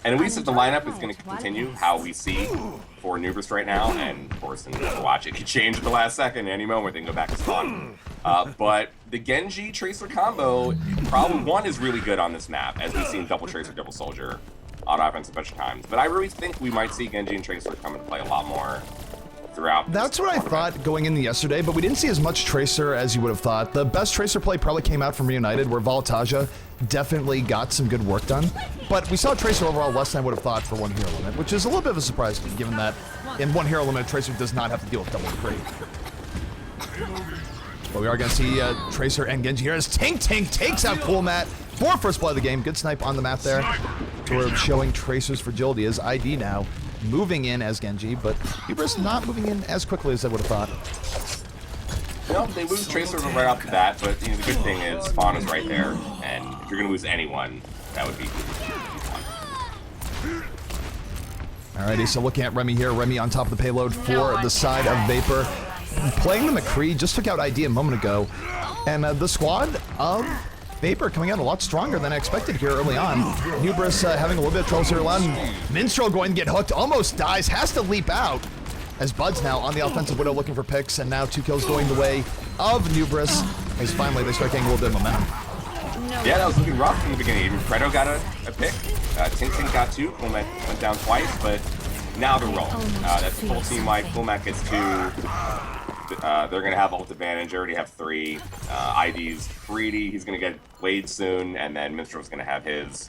And at least if the lineup is going to continue how we see for Nubris right now, and of course in Overwatch it could change at the last second, any moment they can go back to spawn. But the Genji Tracer combo, probably one, is really good on this map, as we've seen double Tracer, double Soldier on offense a bunch of times. But I really think we might see Genji and Tracer come into play a lot more throughout. That's what I thought going into yesterday, but we didn't see as much Tracer as you would have thought. The best Tracer play probably came out from Reunited, where Voltaja definitely got some good work done. But we saw Tracer overall less than I would have thought for one hero limit, which is a little bit of a surprise to me, given that in one hero limit, Tracer does not have to deal with double free. But we are going to see Tracer and Genji here as Tink takes out Cool Matt for first play of the game. Good snipe on the map there. Sort of showing Tracer's fragility as ID now moving in as Genji, but Nubris not moving in as quickly as I would have thought. No, they lose Tracer right off the bat, but the good thing is Spawn is right there, and if you're going to lose anyone, that would be Alrighty, so looking at Remy here, Remy on top of the payload for the side of Vapor. Playing the McCree, just took out ID a moment ago, and the squad of Vapor coming out a lot stronger than I expected here early on. Nubris having a little bit of trouble here early on. Minstrel going to get hooked, almost dies, has to leap out. As Bud's now on the offensive Widow looking for picks, and now 2 kills going the way of Nubris, as finally they start getting a little bit of momentum. Yeah, that was looking rough in the beginning. Even Fredo got a pick. Tink got 2. Coolmat went down twice, but now they're rolling. That's full team wide. Coolmat gets 2. They're going to have ult advantage. They already have 3. ID's greedy. He's going to get Blade soon, and then Minstrel's going to have his.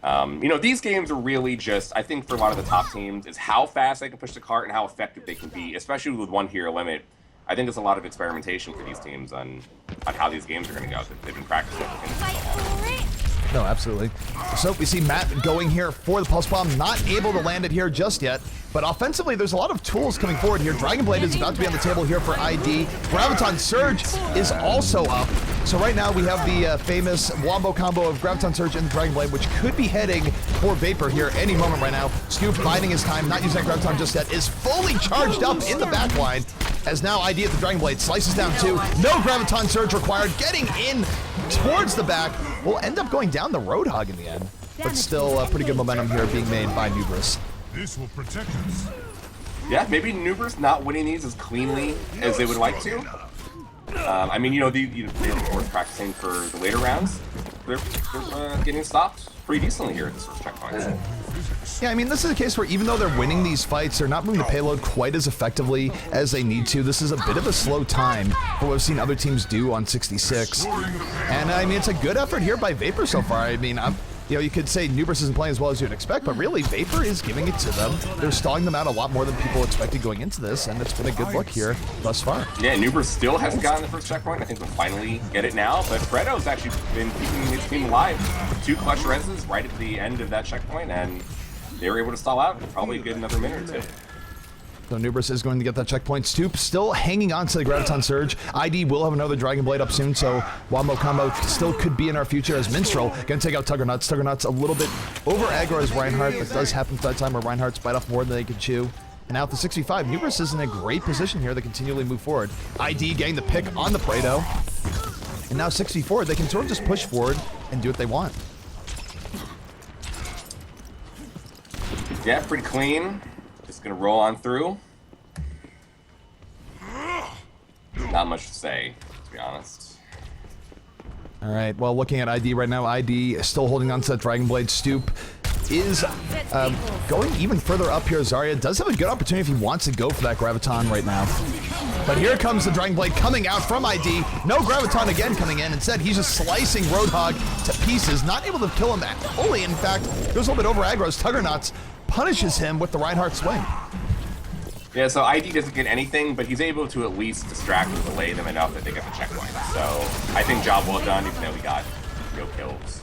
You know, these games are really just, I think for a lot of the top teams, is how fast they can push the cart and how effective they can be, especially with one hero limit. I think there's a lot of experimentation for these teams on how these games are going to go. They've been practicing for so long. No, absolutely. So we see Matt going here for the Pulse Bomb, not able to land it here just yet. But offensively, there's a lot of tools coming forward here. Dragon Blade is about to be on the table here for ID. Graviton Surge is also up. So right now we have the famous Wombo combo of Graviton Surge and Dragon Blade, which could be heading for Vapor here any moment right now. Scoop biding his time, not using that Graviton just yet, is fully charged up in the back line. As now ID at the Dragon Blade slices down 2. No Graviton Surge required. Getting in towards the back. Will end up going down the Roadhog in the end. But still pretty good momentum here being made by Nubris. This will protect us. Yeah, maybe Nubris not winning these as cleanly as they would like to. I mean, you know, they're of course practicing for the later rounds. They're getting stopped pretty decently here at this first checkpoint. Yeah, I mean, this is a case where even though they're winning these fights, they're not moving the payload quite as effectively as they need to. This is a bit of a slow time for what we've seen other teams do on 66. And I mean, it's a good effort here by Vapor so far. I mean, you know, you could say Nubris isn't playing as well as you'd expect, but really, Vapor is giving it to them. They're stalling them out a lot more than people expected going into this, and it's been a good look here thus far. Yeah, Nubris still hasn't gotten the first checkpoint. I think we'll finally get it now, but Fredo's actually been keeping his team alive. 2 clutch reses right at the end of that checkpoint, and they were able to stall out. Probably get another minute or 2. So Nubris is going to get that checkpoint. Stoop still hanging on to the Graviton Surge. ID will have another Dragon Blade up soon, so Wombo combo still could be in our future as Minstrel going to take out Tuggernuts. Tuggernuts a little bit over aggro as Reinhardt. That does happen for that time where Reinhardt's bite off more than they can chew. And now at the 65, Nubris is in a great position here to continually move forward. ID getting the pick on the Prado. And now 64, they can sort of just push forward and do what they want. Yeah, pretty clean. Just gonna roll on through. Not much to say, to be honest. All right, well, looking at ID right now, ID is still holding on to that Dragon Blade. Stoop is going even further up here. Zarya does have a good opportunity if he wants to go for that Graviton right now. But here comes the Dragon Blade coming out from ID. No Graviton again coming in. Instead, he's just slicing Roadhog to pieces. Not able to kill him fully. In fact, goes a little bit over aggro as Tuggernuts punishes him with the Reinhardt swing. Yeah, so ID doesn't get anything, but he's able to at least distract and delay them enough that they get the checkpoint. So I think job well done, even though we got no kills.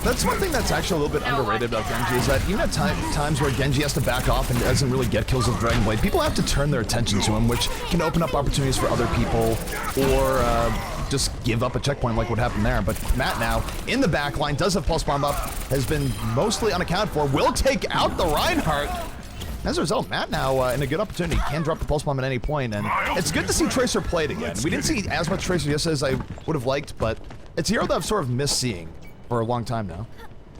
That's one thing that's actually a little bit underrated about Genji, is that even at times where Genji has to back off and doesn't really get kills with Dragon Blade, people have to turn their attention to him, which can open up opportunities for other people, or just give up a checkpoint like what happened there. But Matt now in the back line, does have Pulse Bomb up, has been mostly unaccounted for, will take out the Reinhardt. As a result, Matt now in a good opportunity, can drop the Pulse Bomb at any point, and it's good to see Tracer played again. We didn't see as much Tracer yesterday as I would have liked, but it's a hero that I've sort of missed seeing for a long time now.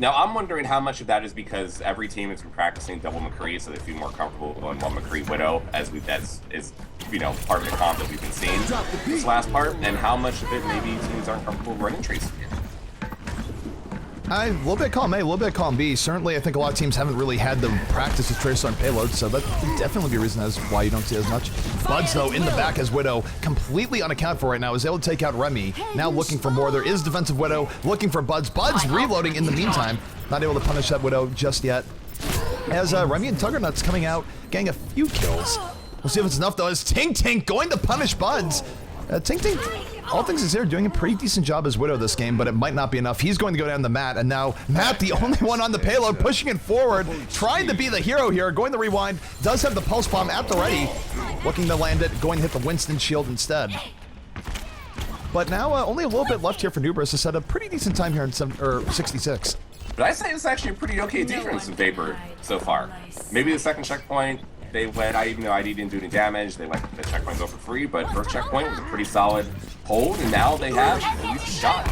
Now, I'm wondering how much of that is because every team has been practicing double McCree, so they feel more comfortable on one McCree Widow, as is part of the comp that we've been seeing this last part, and how much of it maybe teams aren't comfortable running Tracer. A little bit column A, a little bit column B. Certainly, I think a lot of teams haven't really had the practice with Tracer on payload, so that could definitely be a reason as why you don't see as much. Buds, though, in the back as Widow, completely unaccounted for right now, is able to take out Remy. Now looking for more. There is defensive Widow, looking for Buds. Buds reloading in the meantime. Not able to punish that Widow just yet. As Remy and Tuggernuts coming out, getting a few kills. We'll see if it's enough, though, as Tink Tink going to punish Buds. Tink Tink, all things considered, doing a pretty decent job as Widow this game, but it might not be enough. He's going to go down the mat, and now Matt, the only one on the payload, pushing it forward, trying to be the hero here, going to rewind, does have the pulse bomb at the ready, looking to land it, going to hit the Winston shield instead. But now only a little bit left here for Nubris to set a pretty decent time here in 66. But I say it's actually a pretty okay defense in Vapor so far. Maybe the second checkpoint, they went, even though ID didn't do any damage, they let the checkpoint go for free, but first checkpoint was a pretty solid hold, and now they have at least a shot.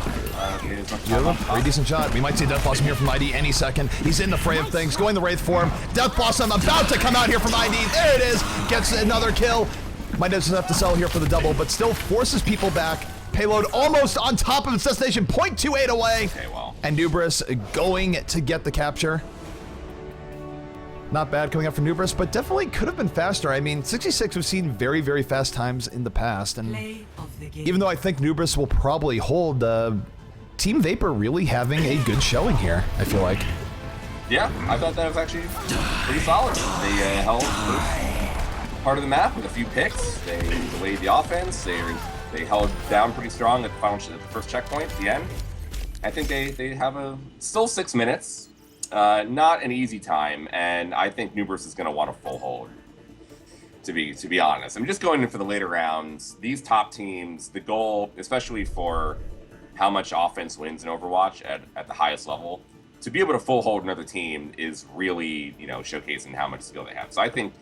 Pretty decent shot. We might see Death Blossom here from ID any second. He's in the fray of things, going the Wraith form. Death Blossom about to come out here from ID. There it is. Gets another kill. Might just have to sell here for the double, but still forces people back. Payload almost on top of its destination, 0.28 away. Okay, well. And Nubris going to get the capture. Not bad coming up from Nubris, but definitely could have been faster. I mean, 66 we've seen very, very fast times in the past, and even though I think Nubris will probably hold, Team Vapor really having a good showing here, I feel like. Yeah, I thought that was actually pretty solid. They held the part of the map with a few picks. They delayed the offense. They held down pretty strong at the first checkpoint at the end. I think they have still 6 minutes. Not an easy time, and I think Nubris is going to want a full hold, to be honest. I'm just going in for the later rounds. These top teams, the goal, especially for how much offense wins in Overwatch at the highest level, to be able to full hold another team is really, showcasing how much skill they have. So I think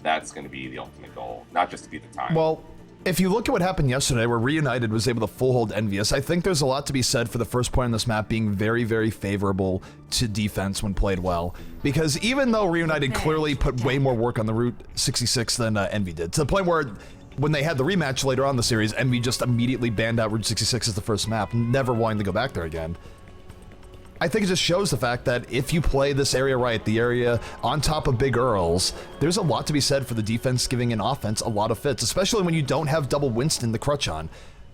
that's going to be the ultimate goal, not just to beat the time. Well, if you look at what happened yesterday, where Reunited was able to full hold Envious, I think there's a lot to be said for the first point on this map being very, very favorable to defense when played well. Because even though Reunited clearly put way more work on the Route 66 than Envy did, to the point where when they had the rematch later on in the series, Envy just immediately banned out Route 66 as the first map, never wanting to go back there again. I think it just shows the fact that if you play this area right, the area on top of Big Earls, there's a lot to be said for the defense giving an offense a lot of fits, especially when you don't have double Winston the crutch on.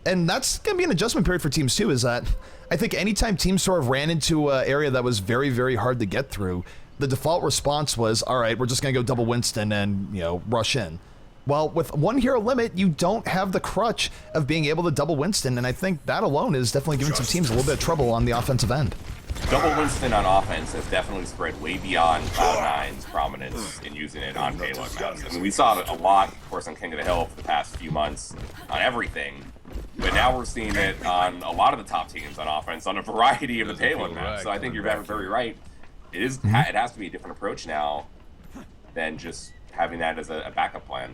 And that's going to be an adjustment period for teams too, is that I think anytime teams sort of ran into an area that was very, very hard to get through, the default response was, all right, we're just going to go double Winston and, rush in. Well, with one hero limit, you don't have the crutch of being able to double Winston, and I think that alone is definitely giving some teams a little bit of trouble on the offensive end. Double Winston on offense has definitely spread way beyond Cloud9's prominence in using it on payload maps. I mean, we saw it a lot, of course, on King of the Hill for the past few months on everything, but now we're seeing it on a lot of the top teams on offense on a variety of the payload maps. So I think you're very right. It has to be a different approach now than just having that as a backup plan.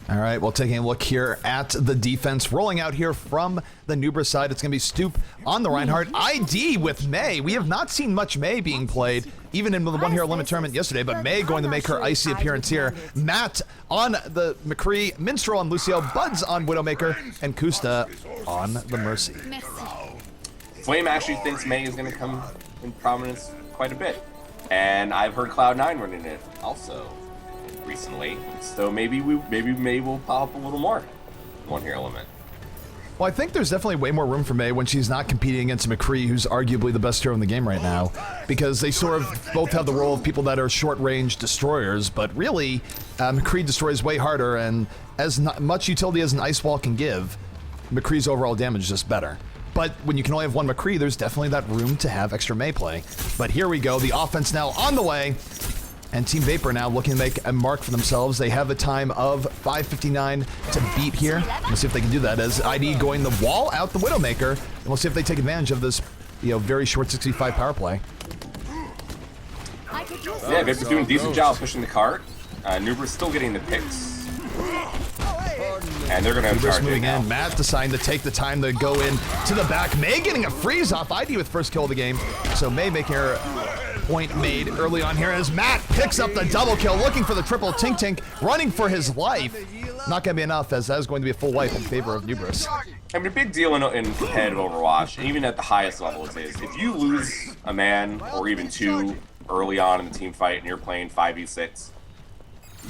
All right, well, taking a look here at the defense. Rolling out here from the Nubris side, it's going to be Stoop on the Reinhardt. ID with May. We have not seen much May being played, even in the One Hero Limit tournament yesterday, but May going to make her icy appearance here. Matt on the McCree, Minstrel on Lucio, Buds on Widowmaker, and Kusta on the Mercy. Flame actually thinks May is going to come in prominence quite a bit, and I've heard Cloud9 running it also recently, so maybe May will pop up a little more One Hero Limit. Well, I think there's definitely way more room for May when she's not competing against McCree, who's arguably the best hero in the game right now, because they sort of both have the role of people that are short-range destroyers, but really, McCree destroys way harder, and as much utility as an Ice Wall can give, McCree's overall damage is just better. But when you can only have one McCree, there's definitely that room to have extra May play. But here we go, the offense now on the way. And Team Vapor now looking to make a mark for themselves. They have a time of 5:59 to beat here. We'll see if they can do that as ID going the wall out the Widowmaker. And we'll see if they take advantage of this, very short 65 power play. Yeah, Vapor's doing a decent job pushing the cart. Nubris still getting the picks. And they're going to Nubris charge moving now. in. Matt deciding to take the time to go in to the back. May getting a freeze off ID with first kill of the game. So May making her point made early on here as Matt picks up the double kill, looking for the triple. Tink Tink running for his life. Not going to be enough, as that is going to be a full wipe in favor of Nubris. I mean, a big deal in competitive Overwatch, even at the highest levels, is if you lose a man or even two early on in the team fight and you're playing 5v6,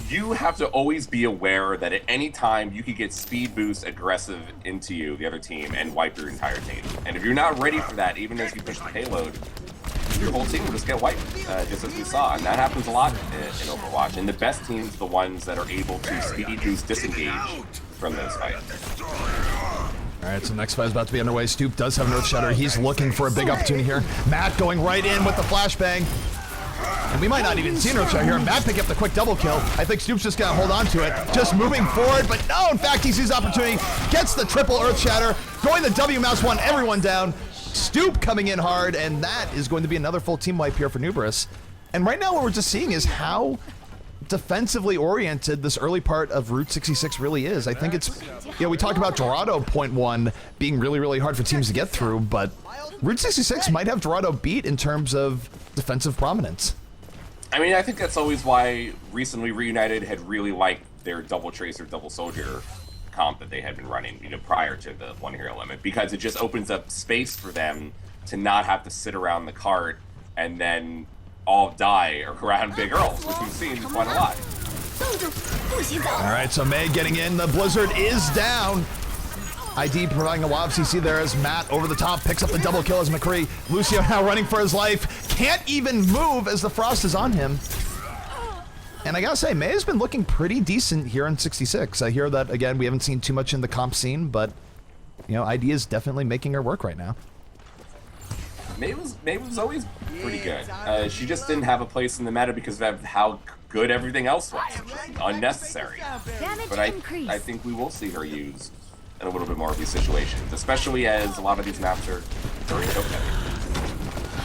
you have to always be aware that at any time you could get speed boost aggressive into you, the other team, and wipe your entire team. And if you're not ready for that, even as you push the payload, your whole team will just get wiped, just as we saw. And that happens a lot in Overwatch. And the best teams are the ones that are able to speed boost disengage from those fights. All right, so next fight is about to be underway. Stoop does have an Earth Shatter. He's looking for a big opportunity here. Matt going right in with the flashbang. And we might not even see an Earth Shatter here. Matt picking up the quick double kill. I think Stoop's just going to hold on to it. Just moving forward, but no, in fact, he sees opportunity. Gets the triple Earth Shatter. Going the W mouse one, everyone down. Stoop coming in hard, and that is going to be another full team wipe here for Nubris. And right now what we're just seeing is how defensively oriented this early part of Route 66 really is. I think it's, we talked about Dorado point 1 being really, really hard for teams to get through, but Route 66 might have Dorado beat in terms of defensive prominence. I mean, I think that's always why recently Reunited had really liked their double Tracer, double Soldier comp that they had been running, prior to the one hero limit, because it just opens up space for them to not have to sit around the cart and then all die around big Earls, which we've seen quite a lot. All right, so May getting in. The Blizzard is down. ID providing a wild CC there as Matt over the top picks up the double kill as McCree. Lucio now running for his life. Can't even move as the Frost is on him. And I gotta say, May has been looking pretty decent here in 66. I hear that, again, we haven't seen too much in the comp scene, but, ID is definitely making her work right now. May was always pretty good. She just didn't have a place in the meta because of how good everything else was. Unnecessary. But I think we will see her used in a little bit more of these situations, especially as a lot of these maps are very choke heavy.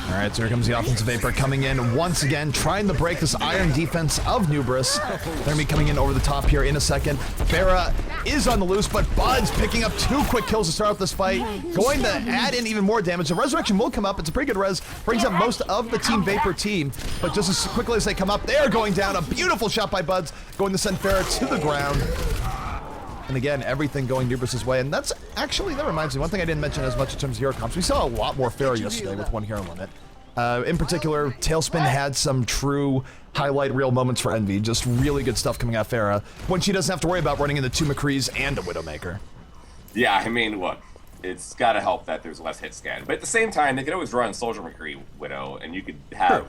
All right, so here comes the offensive Vapor coming in once again, trying to break this iron defense of Nubris. They're going to be coming in over the top here in a second. Farah is on the loose, but Bud's picking up 2 quick kills to start off this fight, going to add in even more damage. The Resurrection will come up. It's a pretty good res. Brings up most of the Team Vapor team, but just as quickly as they come up, they are going down. A beautiful shot by Buds, going to send Farah to the ground. And again, everything going Nubris' way. And that's actually, that reminds me, one thing I didn't mention as much in terms of hero comps. We saw a lot more Farah yesterday with one hero limit. In particular, Tailspin had some true highlight reel moments for Envy. Just really good stuff coming out of Farah when she doesn't have to worry about running into 2 McCrees and a Widowmaker. Yeah, I mean, look, it's got to help that there's less hit scan. But at the same time, they could always run Soldier McCree Widow, and you could have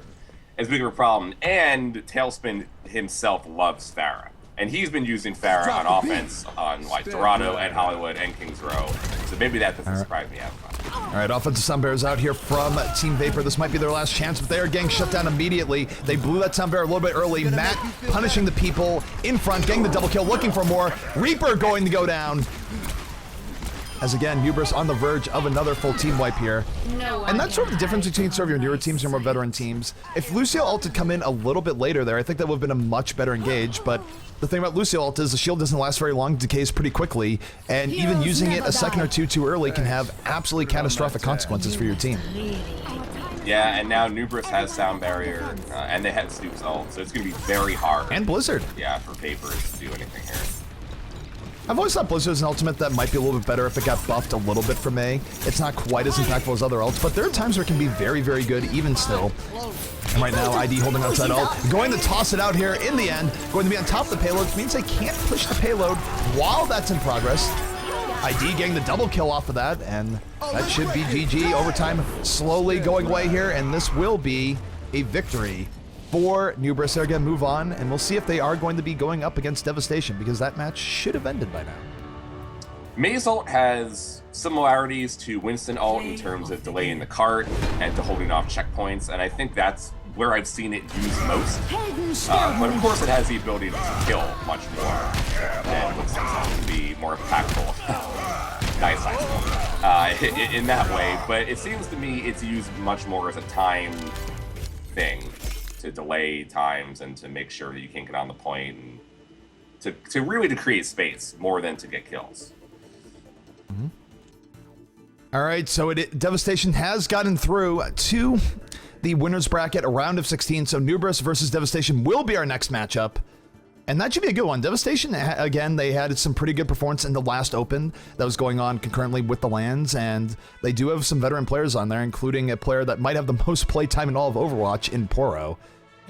as big of a problem. And Tailspin himself loves Farah. And he's been using Farah on offense on like Dorado and Hollywood and Kings Row. So maybe that doesn't surprise me as much. All right, offensive Sunbearers out here from Team Vapor. This might be their last chance, but they are getting shut down immediately. They blew that Sunbearer a little bit early. Matt punishing the people in front, getting the double kill, looking for more. Reaper going to go down. As again, Nubris on the verge of another full team wipe here. And that's sort of the difference between sort of your newer teams and your more veteran teams. If Lucio ult had come in a little bit later there, I think that would have been a much better engage, but the thing about Lucio ult is the shield doesn't last very long, decays pretty quickly, and even using it a second or two too early can have absolutely catastrophic consequences for your team. Yeah, and now Nubris has Sound Barrier, and they had Stoop's ult, so it's going to be very hard. And Blizzard. Yeah, for Vapors to do anything here. I've always thought Blizzard is an ultimate that might be a little bit better if it got buffed a little bit for May. It's not quite as impactful as other ults, but there are times where it can be very, very good even still. And right now, ID holding on to that ult, going to toss it out here in the end, going to be on top of the payload, which means they can't push the payload while that's in progress. ID getting the double kill off of that, and that should be GG. Overtime slowly going away here, and this will be a victory for Nubris. They're going to move on, and we'll see if they are going to be going up against Devastation, because that match should have ended by now. May's ult has similarities to Winston ult in terms of delaying the cart and to holding off checkpoints, and I think that's where I've seen it used most. But of course it has the ability to kill much more than Winston's ult to be more impactful. Nice in that way, but it seems to me it's used much more as a time thing, to delay times and to make sure that you can't get on the point and to really to create space more than to get kills. All right, so Devastation has gotten through to the winners bracket, a round of 16. So Nubris versus Devastation will be our next matchup. And that should be a good one. Devastation, again, they had some pretty good performance in the last Open that was going on concurrently with the LANs, and they do have some veteran players on there, including a player that might have the most play time in all of Overwatch in Poro.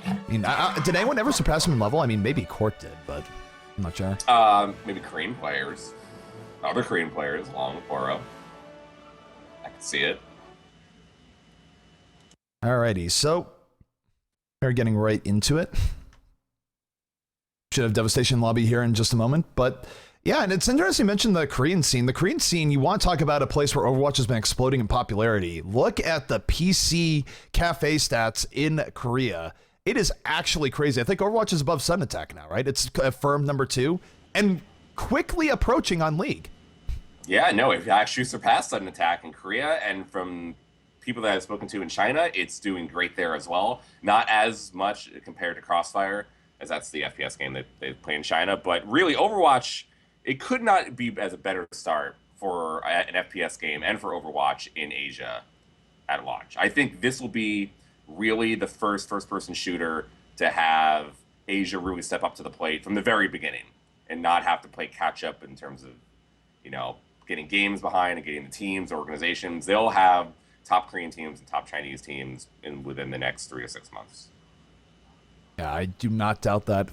I mean, did anyone ever surpass him in level? I mean, maybe Court did, but I'm not sure. Maybe Korean players. Other Korean players along with Poro. I can see it. Alrighty, so we're getting right into it. Should have Devastation lobby here in just a moment, but yeah, and it's interesting you mentioned the Korean scene. The Korean scene, you want to talk about a place where Overwatch has been exploding in popularity. Look at the PC cafe stats in Korea. It is actually crazy. I think Overwatch is above Sudden Attack now, right? It's a firm number 2 and quickly approaching on League. Yeah, no, it actually surpassed Sudden Attack in Korea, and from people that I've spoken to in China, it's doing great there as well. Not as much compared to Crossfire, as that's the FPS game that they play in China, but really Overwatch, it could not be as a better start for an FPS game and for Overwatch in Asia at launch. I think this will be really the first-person shooter to have Asia really step up to the plate from the very beginning and not have to play catch-up in terms of, getting games behind and getting the teams, organizations. They'll have top Korean teams and top Chinese teams within the next 3 to 6 months. Yeah, I do not doubt that